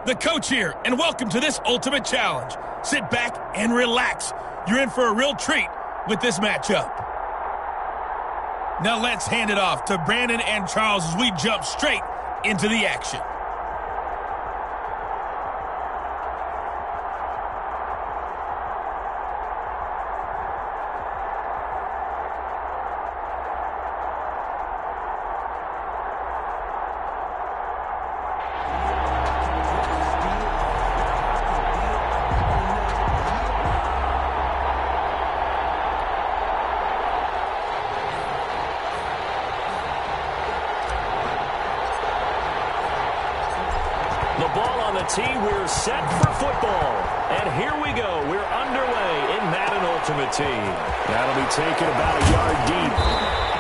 the coach here, and welcome to this ultimate challenge. Sit back and relax. You're in for a real treat with this matchup. Now let's hand it off to Brandon and Charles as we jump straight into the action. We're set for football. And here we go. We're underway in Madden Ultimate Team. That'll be taken about a yard deep.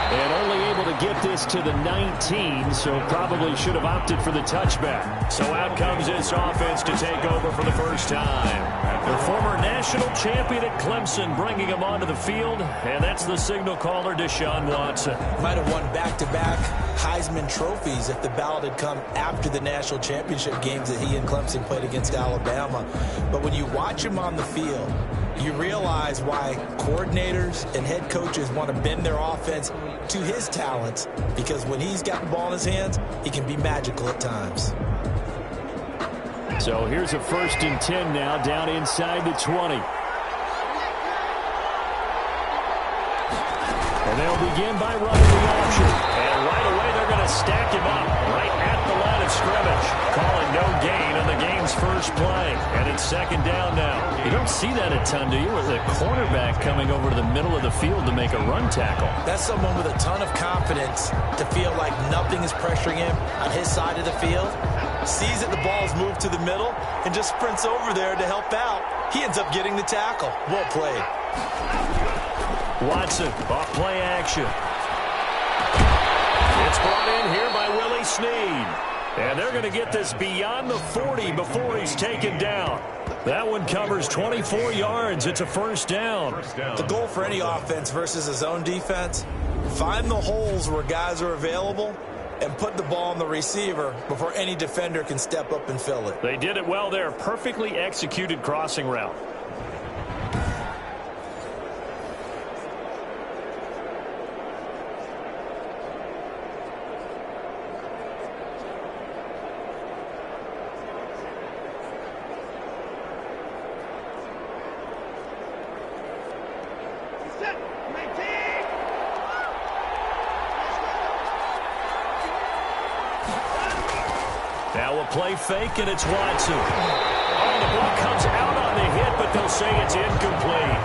And only able to get this to the 19, so probably should have opted for the touchback. So out comes this offense to take over for the first time. The former national champion at Clemson bringing him onto the field, and that's the signal caller, Deshaun Watson. Might have won back-to-back Heisman trophies if the ballot had come after the national championship games that he and Clemson played against Alabama. But when you watch him on the field, you realize why coordinators and head coaches want to bend their offense to his talents, because when he's got the ball in his hands, he can be magical at times. So here's a 1st and 10 now, down inside the 20. And they'll begin by running the option. And right away they're going to stack him up right at the line of scrimmage. Calling no gain on the game's first play. And it's 2nd down now. You don't see that a ton, do you? With a cornerback coming over to the middle of the field to make a run tackle. That's someone with a ton of confidence to feel like nothing is pressuring him on his side of the field. Sees that the ball's moved to the middle and just sprints over there to help out. He ends up getting the tackle. Well played. Watson, off play action. It's brought in here by Willie Snead. And they're going to get this beyond the 40 before he's taken down. That one covers 24 yards. It's a 1st down. The goal for any offense versus a zone defense, find the holes where guys are available and put the ball on the receiver before any defender can step up and fill it. They did it well there. Perfectly executed crossing route. Play fake, and it's Watson. Oh, the ball comes out on the hit, but they'll say it's incomplete.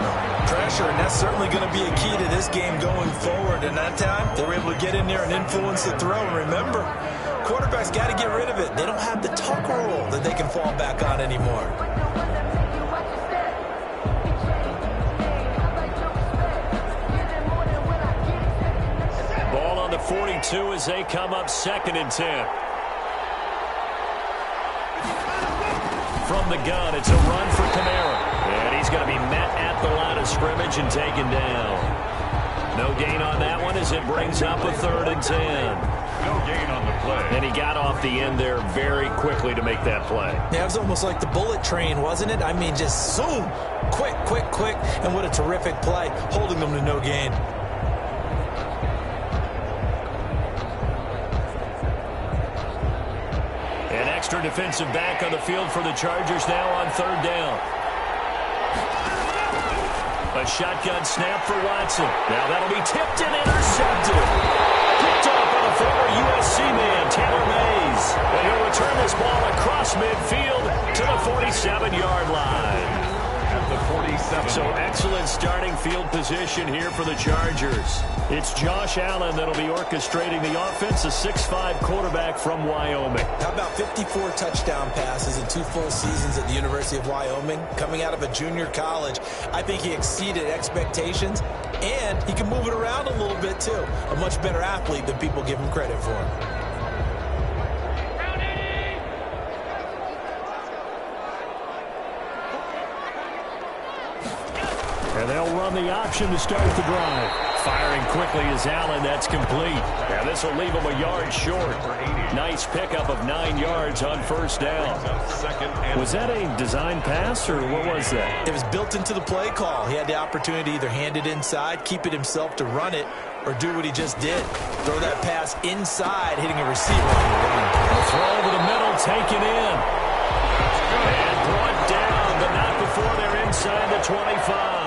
Pressure, and that's certainly going to be a key to this game going forward. And that time, they were able to get in there and influence the throw. And remember, quarterbacks got to get rid of it. They don't have the tuck rule that they can fall back on anymore. Ball on the 42 as they come up 2nd and 10. From the gun, it's a run for Kamara. And he's going to be met at the line of scrimmage and taken down. No gain on that one as it brings up a 3rd and 10. No gain on the play. And he got off the end there very quickly to make that play. Yeah, it was almost like the bullet train, wasn't it? I mean, just zoom. Quick, quick, quick. And what a terrific play, holding them to no gain. Extra defensive back on the field for the Chargers now on 3rd down. A shotgun snap for Watson. Now that'll be tipped and intercepted. Picked up by the former USC man, Taylor Mays. And he'll return this ball across midfield to the 47-yard line. At the 47. So excellent starting field position here for the Chargers. It's Josh Allen that'll be orchestrating the offense, a 6'5" quarterback from Wyoming. How about 54 touchdown passes in 2 full seasons at the University of Wyoming? Coming out of a junior college, I think he exceeded expectations, and he can move it around a little bit too. A much better athlete than people give him credit for. And they'll run the option to start the drive. Firing quickly is Allen. That's complete. And this will leave him a yard short. Nice pickup of 9 yards on first down. Was that a design pass, or what was that? It was built into the play call. He had the opportunity to either hand it inside, keep it himself to run it, or do what he just did. Throw that pass inside, hitting a receiver on the run. The throw over the middle, taken in. And brought down, but not before they're inside the 25.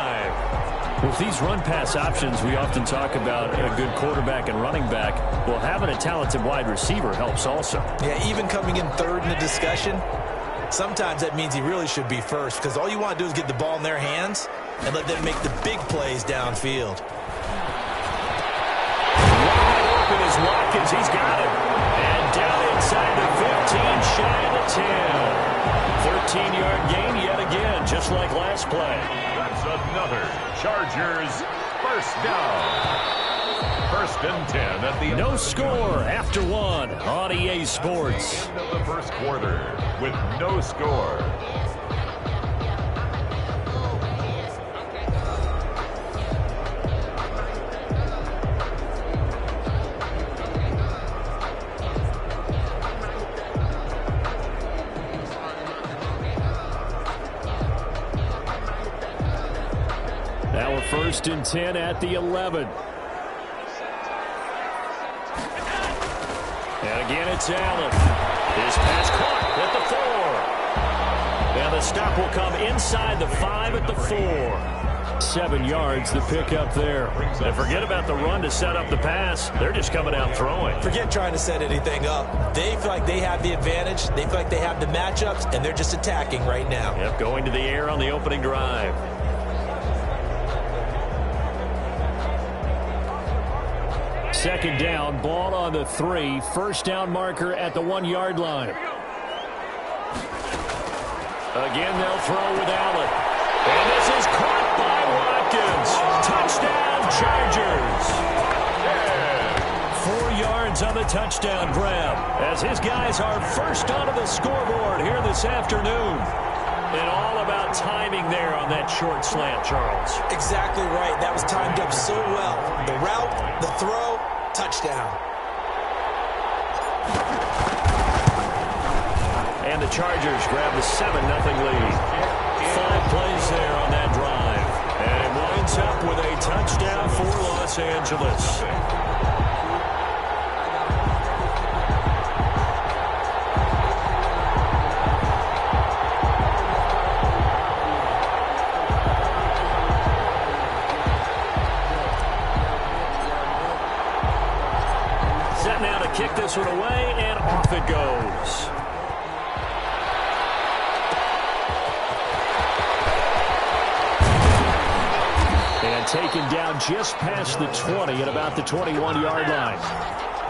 With these run-pass options, we often talk about a good quarterback and running back. Well, having a talented wide receiver helps also. Yeah, even coming in third in the discussion, sometimes that means he really should be first, because all you want to do is get the ball in their hands and let them make the big plays downfield. Wide open is Watkins. He's got it. And down inside the 15, shy of the 10. 13-yard gain yet again, just like last play. That's another Chargers first down. First and 10 at the No score after one on EA Sports. end of the first quarter with no score. Now we're first and 10 at the 11. And again, it's Allen. His pass caught at the 4. And the stop will come inside the 5 at the 4. 7 yards, the pickup there. And forget about the run to set up the pass. They're just coming out throwing. Forget trying to set anything up. They feel like they have the advantage. They feel like they have the matchups, and they're just attacking right now. Yep, going to the air on the opening drive. Second down, ball on the 3. First down marker at the 1-yard line. Again, they'll throw with Allen. And this is caught by Watkins. Touchdown, Chargers. 4 yards on the touchdown grab, as his guys are first onto the scoreboard here this afternoon. And all about timing there on that short slant, Charles. Exactly right. That was timed up so well. The route, the throw, touchdown. And the Chargers grab the 7-0 lead. 5 plays there on that drive. And it winds up with a touchdown for Los Angeles. Set now to kick this one away, and off it goes. And taken down just past the 20 at about the 21-yard line.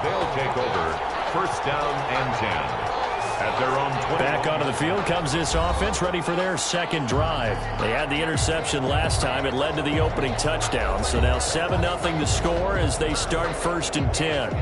They'll take over first down and 10 at their own 20. Back onto the field comes this offense, ready for their second drive. They had the interception last time. It led to the opening touchdown. So now 7-0 to score as they start first and 10.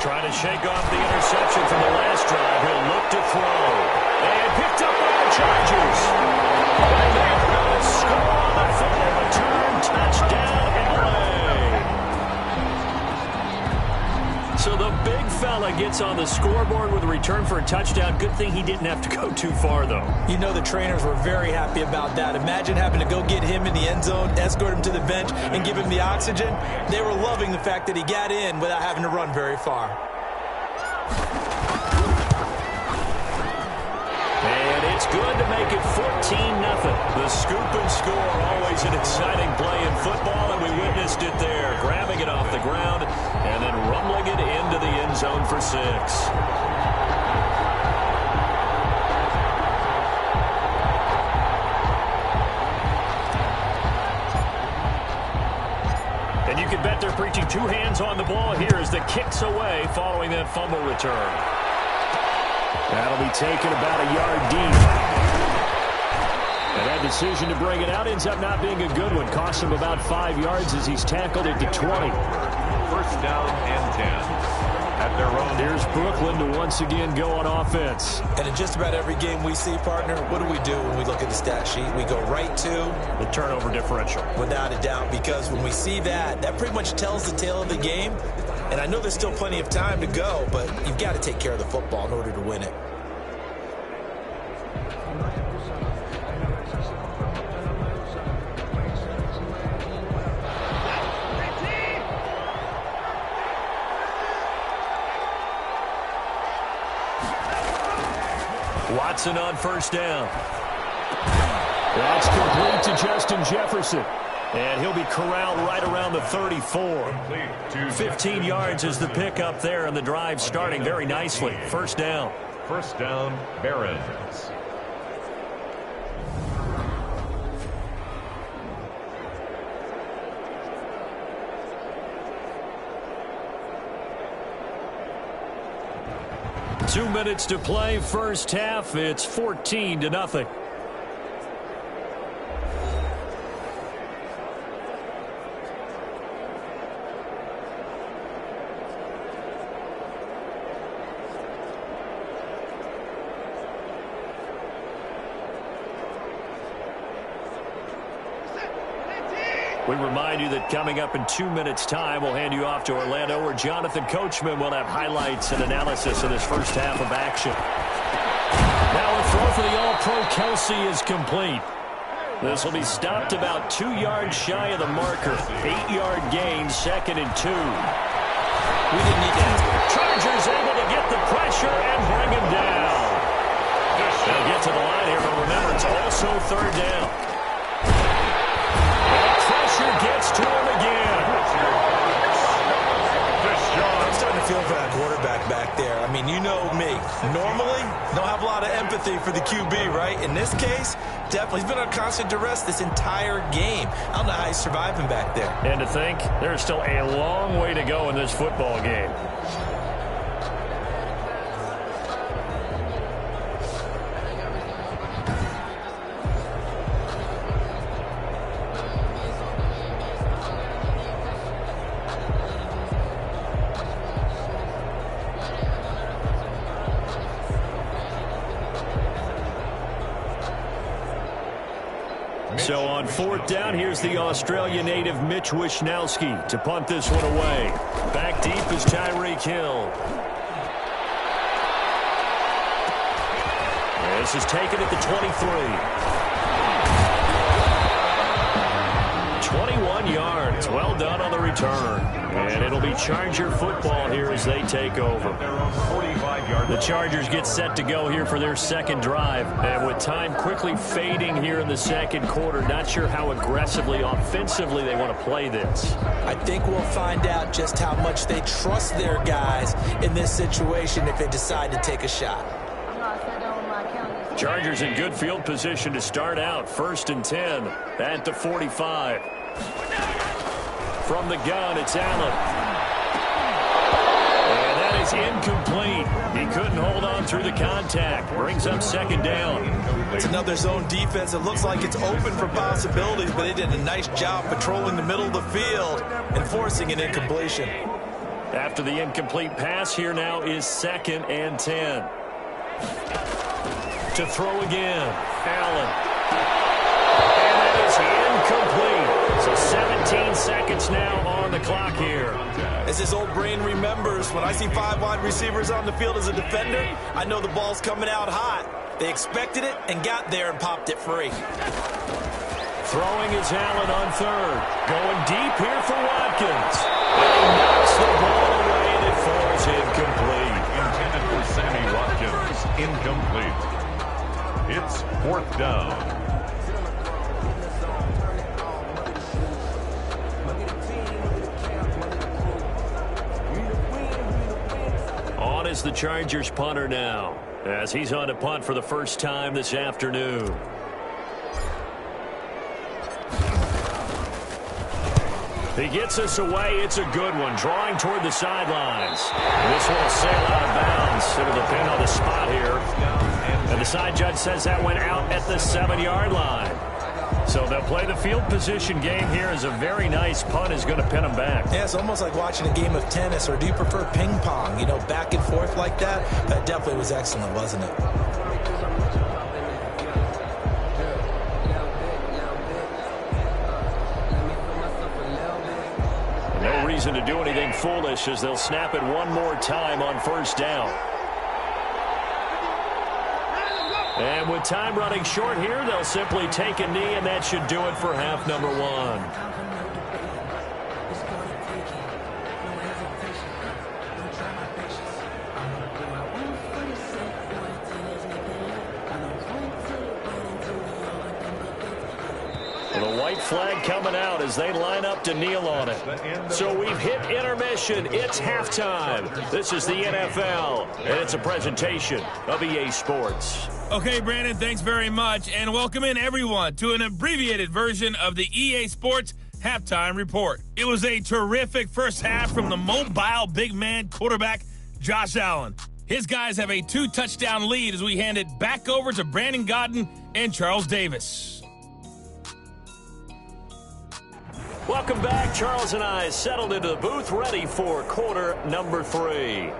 Trying to shake off the interception from the last drive. He'll look to throw. And picked up by the Chargers. And they're going to score on the fumble return. Touchdown, LA. So the big fella gets on the scoreboard with a return for a touchdown. Good thing he didn't have to go too far, though. You know the trainers were very happy about that. Imagine having to go get him in the end zone, escort him to the bench, and give him the oxygen. They were loving the fact that he got in without having to run very far. And it's good to make it 14-0. The scoop and score, always an exciting play in football, and we witnessed it there. Grabbing it off the ground and then rumbling it into the end zone for 6. And you can bet they're preaching 2 hands on the ball here as the kick's away following that fumble return. That'll be taken about a yard deep. And that decision to bring it out ends up not being a good one. Costs him about 5 yards as he's tackled at the 20. First down and 10. At their own. Here's Brooklyn to once again go on offense. And in just about every game we see, partner, what do we do when we look at the stat sheet? We go right to the turnover differential. Without a doubt, because when we see that, that pretty much tells the tale of the game. And I know there's still plenty of time to go, but you've got to take care of the football in order to win it. Watson on first down. That's complete to Justin Jefferson. And he'll be corralled right around the 34. 15 yards is the pickup there, and the drive starting very nicely. First down. First down, Barons. Two minutes to play, first half. It's 14-0. We remind you that coming up in 2 minutes' time, we'll hand you off to Orlando, where Jonathan Coachman will have highlights and analysis of this first half of action. Now a throw for the All-Pro Kelsey is complete. This will be stopped about 2 yards shy of the marker. 8-yard gain, 2nd and 2. We didn't need that. Chargers able to get the pressure and bring him down. They'll get to the line here, but remember, it's also third down. Gets to him again. I'm starting to feel for that quarterback back there. I mean, you know me. Normally, don't have a lot of empathy for the QB, right? In this case, definitely. He's been on constant duress this entire game. I don't know how he's surviving back there. And to think, there's still a long way to go in this football game. So on fourth down, here's the Australia native Mitch Wishnowsky to punt this one away. Back deep is Tyreek Hill. This is taken at the 23. 21 yards. Well done on the return. And it'll be Charger football here as they take over. The Chargers get set to go here for their second drive. And with time quickly fading here in the second quarter, not sure how aggressively, offensively they want to play this. I think we'll find out just how much they trust their guys in this situation if they decide to take a shot. Chargers in good field position to start out. 1st and 10 at the 45. From the gun, it's Allen. And that is incomplete. He couldn't hold on through the contact. Brings up 2nd down. It's another zone defense. It looks like it's open for possibilities, but they did a nice job patrolling the middle of the field and forcing an incompletion. After the incomplete pass, here now is 2nd and 10. To throw again, Allen. And that is incomplete. So 17 seconds now on the clock here. As his old brain remembers, when I see 5 wide receivers on the field as a defender, I know the ball's coming out hot. They expected it and got there and popped it free. Throwing is Allen on 3rd. Going deep here for Watkins. And he knocks the ball away and it falls incomplete. Intended for Sammy Watkins. Incomplete. It's 4th down. On is the Chargers punter now, as he's on to punt for the first time this afternoon. He gets us away. It's a good one. Drawing toward the sidelines. This one will sail out of bounds. It'll depend on the spot here. And the side judge says that went out at the 7-yard line. So they'll play the field position game here as a very nice punt is going to pin them back. Yeah, it's almost like watching a game of tennis, or do you prefer ping pong? You know, back and forth like that? That definitely was excellent, wasn't it? No reason to do anything foolish as they'll snap it one more time on first down. And with time running short here, they'll simply take a knee, and that should do it for half number one. The white flag coming out as they line up to kneel on it. So we've hit intermission. It's halftime. This is the NFL, and it's a presentation of EA Sports. Okay, Brandon, thanks very much, and welcome in everyone to an abbreviated version of the EA Sports Halftime Report. It was a terrific first half from the mobile big man quarterback, Josh Allen. His guys have a 2-touchdown lead as we hand it back over to Brandon Godden and Charles Davis. Welcome back. Charles and I settled into the booth, ready for quarter number 3.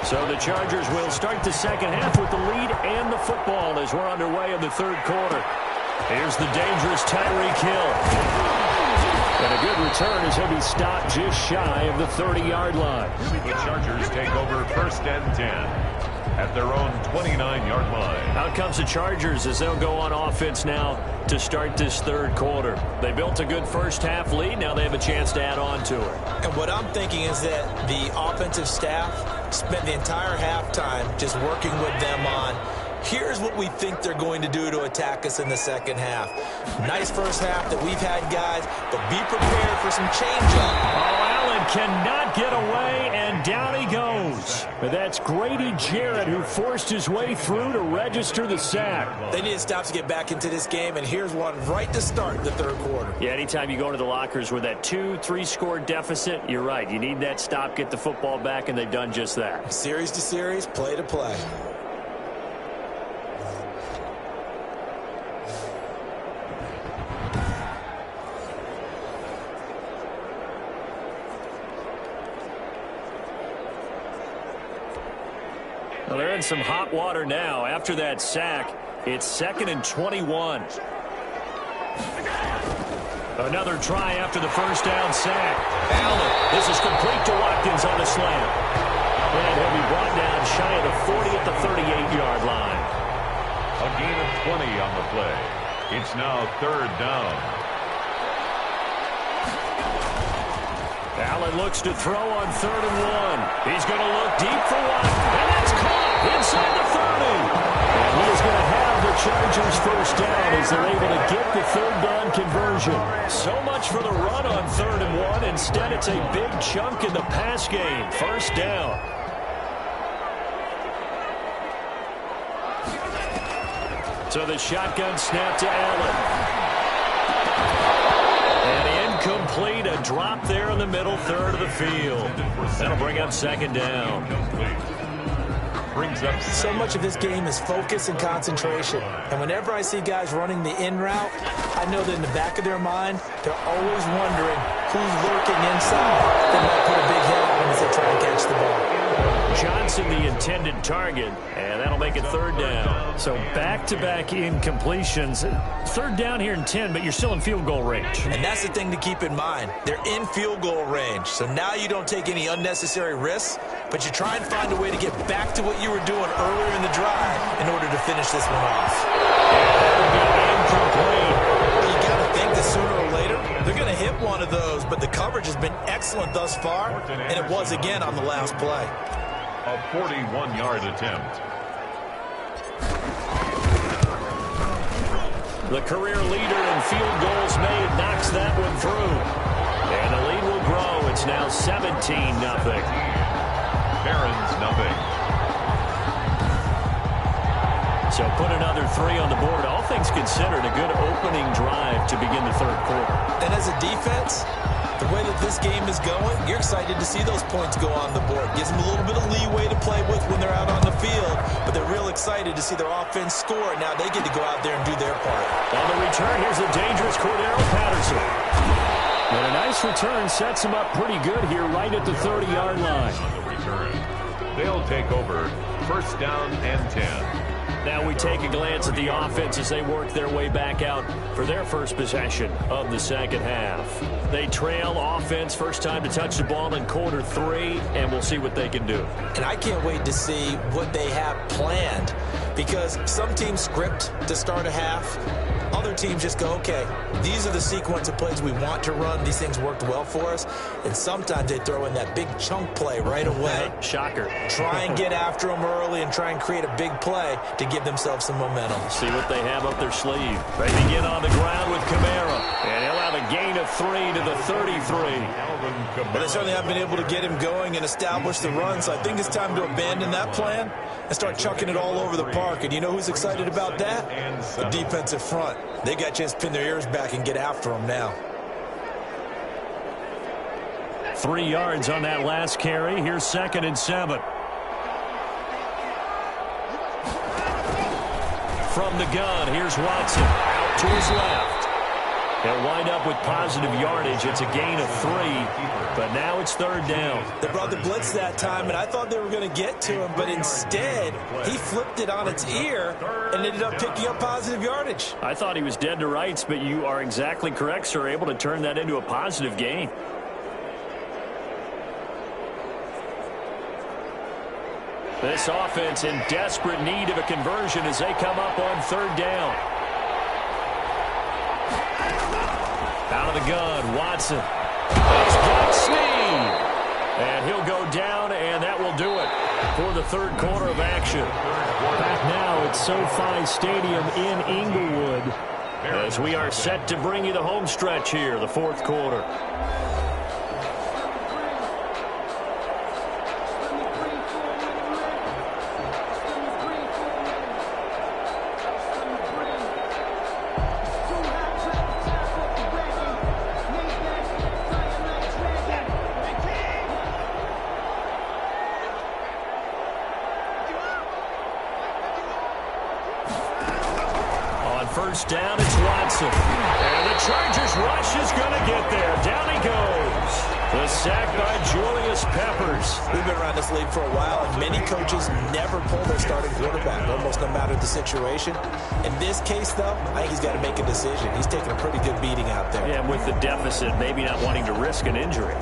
So the Chargers will start the second half with the lead and the football as we're underway in the third quarter. Here's the dangerous Tyreek Hill. And a good return as he'll be stopped just shy of the 30-yard line. The Chargers take over first and 10 at their own 29-yard line. Out comes the Chargers as they'll go on offense now to start this third quarter. They built a good first half lead. Now they have a chance to add on to it. And what I'm thinking is that the offensive staff spent the entire halftime just working with them on, here's what we think they're going to do to attack us in the second half. Nice first half that we've had, guys, but be prepared for some change-up. Oh, Allen cannot get away, and down he goes. But that's Grady Jarrett who forced his way through to register the sack. They need to stop to get back into this game, and here's one right to start the third quarter. Yeah, anytime you go into the lockers with that 2-3 score deficit, you're right. You need that stop, get the football back, and they've done just that. Series to series, play to play. Well, they're in some hot water now. After that sack, it's 2nd and 21. Another try after the first down sack. Allen, this is complete to Watkins on the slam. And he'll be brought down shy of the 40 at the 38-yard line. A gain of 20 on the play. It's now third down. Allen looks to throw on 3rd and 1. He's going to look deep for one. And that's caught inside the 30. And he's going to have the Chargers first down as they're able to get the third down conversion. So much for the run on 3rd and 1. Instead, it's a big chunk in the pass game. First down. So the shotgun snap to Allen. And incomplete, a drop there in the middle third of the field. That'll bring up second down. Brings up so much of this game is focus and concentration. And whenever I see guys running the in route, I know that in the back of their mind, they're always wondering who's lurking inside that might put a big hit on them as they try and catch the ball. Johnson, the intended target, and that'll make it third down. So back-to-back incompletions. Third down here in 10, but you're still in field goal range. And that's the thing to keep in mind. They're in field goal range. So now you don't take any unnecessary risks, but you try and find a way to get back to what you were doing earlier in the drive in order to finish this one off. You got to think that sooner or later, they're going to hit one of those, but the coverage has been excellent thus far, and it was again on the last play. a 41-yard attempt. The career leader in field goals made knocks that one through. And the lead will grow. It's now 17-0. Barons, nothing. So put another 3 on the board. All things considered, a good opening drive to begin the third quarter. And as a defense, the way that this game is going, you're excited to see those points go on the board. Gives them a little bit of leeway to play with when they're out on the field, but they're real excited to see their offense score. Now they get to go out there and do their part. On the return, here's the dangerous Cordero Patterson. And a nice return sets him up pretty good here right at the 30-yard line. On the return, they'll take over first down and 10. Now we take a glance at the offense as they work their way back out for their first possession of the second half. They trail offense, first time to touch the ball in quarter 3, and we'll see what they can do. And I can't wait to see what they have planned, because some teams script to start a half. Other teams just go, okay, these are the sequence of plays we want to run. These things worked well for us. And sometimes they throw in that big chunk play right away. Shocker. Try and get after them early and try and create a big play to give themselves some momentum. See what they have up their sleeve. They begin on the ground with Kamara. And he'll have a gain of 3 to the 33. But they certainly haven't been able to get him going and establish the run. So I think it's time to abandon that plan and start chucking it all over the park. And you know who's excited about that? The defensive front. They got a chance to pin their ears back and get after him now. 3 yards on that last carry. Here's 2nd and 7. From the gun, here's Watson. Out to his left. He'll wind up with positive yardage. It's a gain of 3, but now it's 3rd down. They brought the blitz that time, and I thought they were going to get to him, but instead, he flipped it on its ear and ended up picking up positive yardage. I thought he was dead to rights, but you are exactly correct, sir. Able to turn that into a positive gain. This offense in desperate need of a conversion as they come up on 3rd down. Out of the gun, Watson. He's got Snead. And he'll go down, and that will do it for the 3rd quarter of action. Back now at SoFi Stadium in Inglewood as we are set to bring you the home stretch here, the 4th quarter. First down, it's Watson. And the Chargers rush is going to get there. Down he goes. The sack by Julius Peppers. We've been around this league for a while, and many coaches never pull their starting quarterback, almost no matter the situation. In this case, though, I think he's got to make a decision. He's taking a pretty good beating out there. Yeah, with the deficit, maybe not wanting to risk an injury.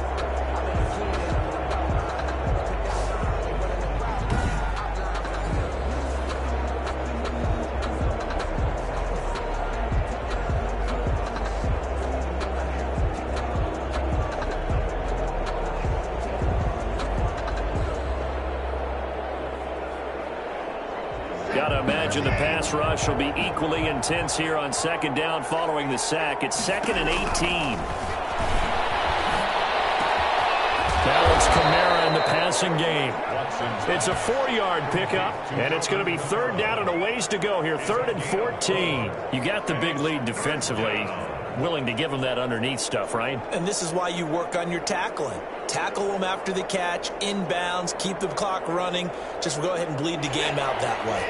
Got to imagine the pass rush will be equally intense here on 2nd down following the sack. It's 2nd and 18. Now it's Kamara in the passing game. It's a 4-yard pickup, and it's going to be 3rd down and a ways to go here. 3rd and 14. You got the big lead defensively. Willing to give them that underneath stuff, right? And this is why you work on your tackling. Tackle them after the catch, inbounds, keep the clock running. Just go ahead and bleed the game out that way.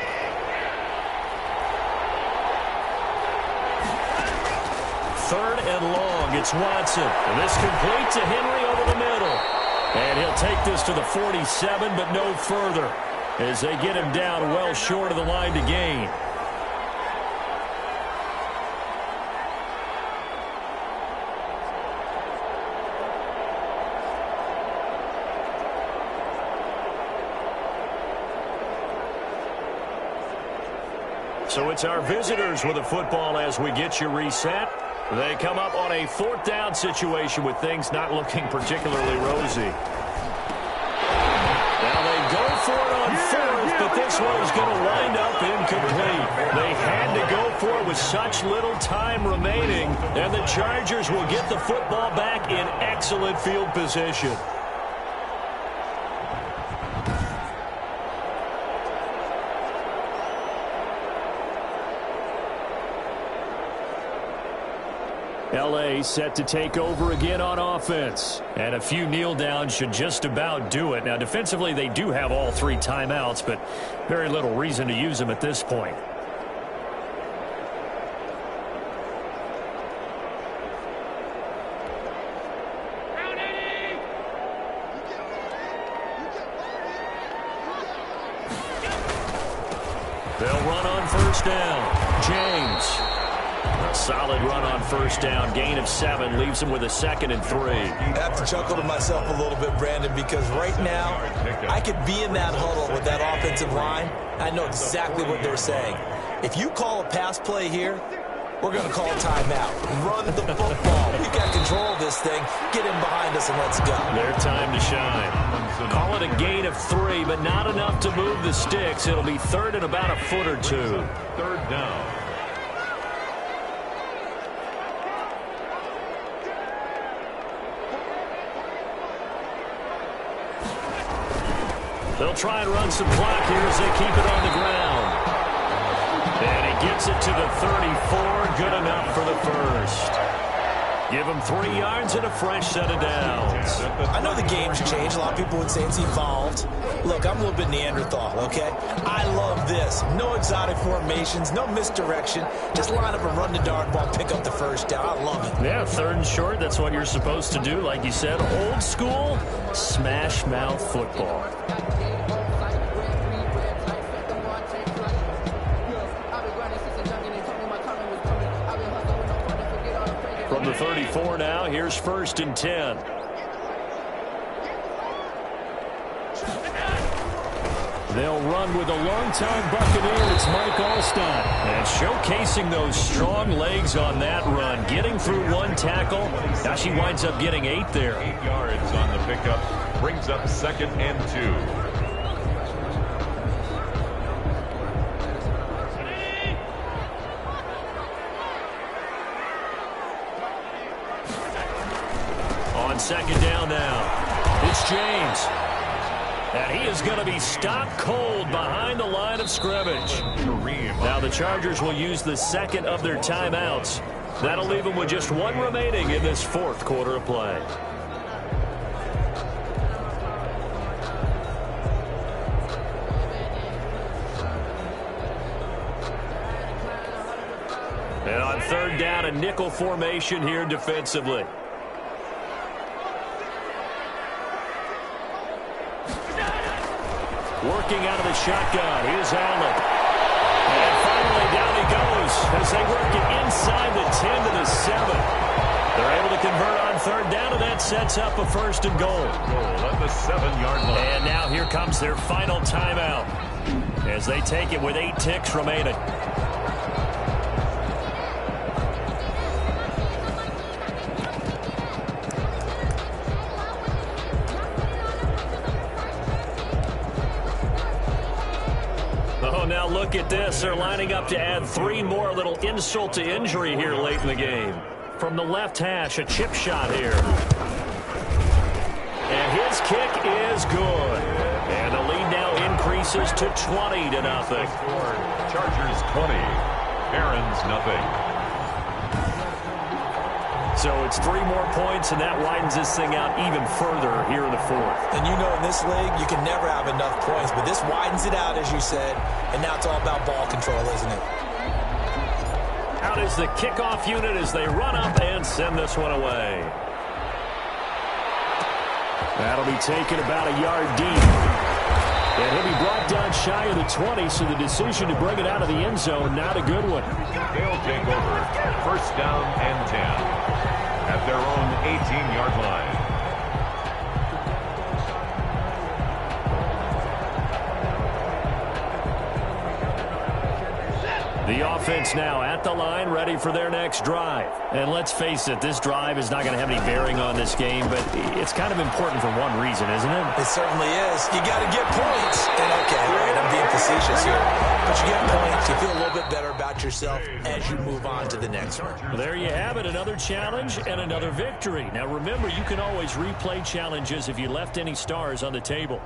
Third and long, it's Watson. And this complete to Henry over the middle. And he'll take this to the 47, but no further, as they get him down well short of the line to gain. So it's our visitors with the football as we get you reset. They come up on a 4th down situation with things not looking particularly rosy. Now they go for it on 4th, but this one is going to wind up incomplete. They had to go for it with such little time remaining, and the Chargers will get the football back in excellent field position. L.A. set to take over again on offense. And a few kneel downs should just about do it. Now, defensively, they do have all 3 timeouts, but very little reason to use them at this point. They'll run on first down. James. A solid run on first down. Gain of 7 leaves him with a 2nd and 3. I have to chuckle to myself a little bit, Brandon, because right now I could be in that huddle with that offensive line. I know exactly what they're saying. If you call a pass play here, we're going to call timeout. Run the football. We've got control of this thing. Get in behind us and let's go. Their time to shine. Call it a gain of 3, but not enough to move the sticks. It'll be 3rd and about a foot or 2. 3rd down. They'll try and run some clock here as they keep it on the ground. And he gets it to the 34. Good enough for the first. Give him 3 yards and a fresh set of downs. I know the game's changed. A lot of people would say it's evolved. Look, I'm a little bit Neanderthal, okay? I love this. No exotic formations, no misdirection. Just line up and run the darn ball, pick up the first down. I love it. Yeah, 3rd and short. That's what you're supposed to do. Like you said, old school, smash mouth football. From the 34 now, here's 1st and 10. They'll run with a longtime Buccaneer. It's Mike Alstott. And showcasing those strong legs on that run. Getting through 1 tackle. Now she winds up getting 8 there. 8 yards on the pickup. Brings up 2nd and 2. On 2nd down now, it's James. And he is going to be stopped cold behind the line of scrimmage. Now the Chargers will use the 2nd of their timeouts. That'll leave them with just 1 remaining in this 4th quarter of play. And on 3rd down, a nickel formation here defensively. Working out of the shotgun. Here's Allen. And finally down he goes as they work it inside the 10 to the 7. They're able to convert on 3rd down, and that sets up a 1st and goal. Goal at the 7-yard line. And now here comes their final timeout as they take it with 8 ticks remaining. Now look at this. They're lining up to add 3 more. A little insult to injury here late in the game. From the left hash, a chip shot here. And his kick is good. And the lead now increases to 20 to nothing. Chargers 20. Barons nothing. So it's 3 more points, and that widens this thing out even further here in the 4th. And you know in this league, you can never have enough points, but this widens it out, as you said, and now it's all about ball control, isn't it? Out is the kickoff unit as they run up and send this one away. That'll be taken about a yard deep. And he'll be brought down shy of the 20, so the decision to bring it out of the end zone, not a good one. They'll take over. 1st down and 10 at their own 18-yard line. The offense now at the line, ready for their next drive. And let's face it, this drive is not going to have any bearing on this game, but it's kind of important for one reason, isn't it? It certainly is. You got to get points. And okay, right, I'm being facetious here. But you get points, you feel a little bit better about yourself as you move on to the next one. Well, there you have it, another challenge and another victory. Now remember, you can always replay challenges if you left any stars on the table.